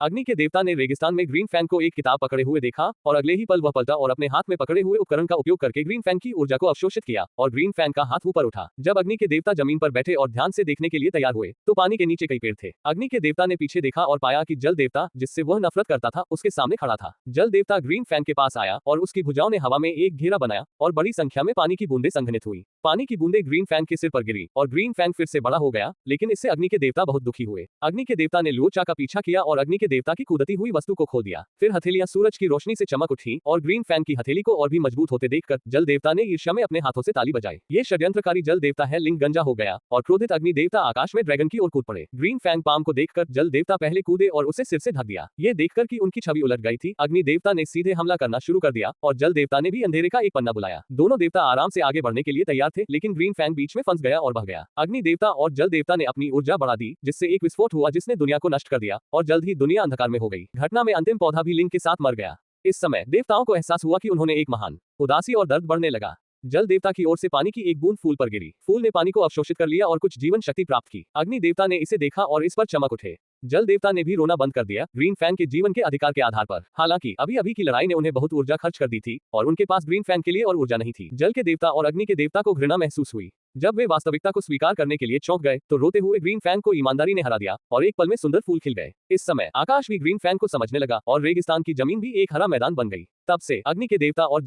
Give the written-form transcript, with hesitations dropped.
अग्नि के देवता ने रेगिस्तान में ग्रीन फैंग को एक किताब पकड़े हुए देखा और अगले ही पल वह पलटा और अपने हाथ में पकड़े हुए उपकरण का उपयोग करके ग्रीन फैंग की ऊर्जा को अवशोषित किया और ग्रीन फैंग का हाथ ऊपर उठा। जब अग्नि के देवता जमीन पर बैठे और ध्यान से देखने के लिए तैयार हुए तो पानी के नीचे कई पेड़ थे। अग्नि के देवता ने पीछे देखा और पाया कि जल देवता, जिससे वह नफरत करता था, उसके सामने खड़ा था। जल देवता ग्रीन फैंग के पास आया और उसकी भुजाओं ने हवा में एक घेरा बनाया और बड़ी संख्या में पानी की बूंदें संघनित हुई। पानी की बूंदें ग्रीन फैंग के सिर पर गिरी और ग्रीन फैंग फिर से बड़ा हो गया, लेकिन इससे अग्नि के देवता बहुत दुखी हुए। अग्नि के देवता ने लुओचा का पीछा किया और अग्नि के देवता की कूदती हुई वस्तु को खो दिया। फिर हथेलियां सूरज की रोशनी से चमक उठी और ग्रीन फैंग की हथेली को और भी मजबूत होते देखकर जल देवता ने ईर्ष्या में अपने हाथों से ताली बजाई। ये षड्यंत्रकारी जल देवता है लिंग गंजा हो गया और क्रोधित अग्नि देवता आकाश में ड्रैगन की ओर कूद पड़े। ग्रीन फैंग पाम को देखकर जल देवता पहले कूदे और उसे सिर से ढक दिया। ये देखकर कि उनकी छवि उलट गई थी, अग्नि देवता ने सीधे हमला करना शुरू कर दिया और जल देवता ने भी अंधेरे का एक पन्ना बुलाया। दोनों देवता आराम से आगे बढ़ने के लिए तैयार थे, लेकिन ग्रीन फैंग बीच में फंस गया और बह गया। अग्नि देवता और जल देवता ने अपनी ऊर्जा बढ़ा दी, जिससे एक विस्फोट हुआ जिसने दुनिया को नष्ट कर दिया और जल्द ही दुनिया अंधकार में हो गई। घटना में अंतिम पौधा भी लिंग के साथ मर गया। इस समय देवताओं को एहसास हुआ कि उन्होंने एक महान उदासी और दर्द बढ़ने लगा। जल देवता की ओर से पानी की एक बूंद फूल पर गिरी। फूल ने पानी को अवशोषित कर लिया और कुछ जीवन शक्ति प्राप्त की। अग्नि देवता ने इसे देखा और इस पर चमक उठे। जल देवता ने भी रोना बंद कर दिया ग्रीन फैंग के जीवन के अधिकार के आधार पर। हालांकि अभी अभी की लड़ाई ने उन्हें बहुत ऊर्जा खर्च कर दी थी और उनके पास ग्रीन फैंग के लिए और ऊर्जा नहीं थी। जल के देवता और अग्नि के देवता को घृणा महसूस हुई। जब वे वास्तविकता को स्वीकार करने के लिए चौंक गए तो रोते हुए ग्रीन फैंग को ईमानदारी ने हरा दिया और एक पल में सुंदर फूल खिल गए। इस समय आकाश भी ग्रीन फैंग को समझने लगा और रेगिस्तान की जमीन भी एक हरा मैदान बन गई। तब से अग्नि के देवता और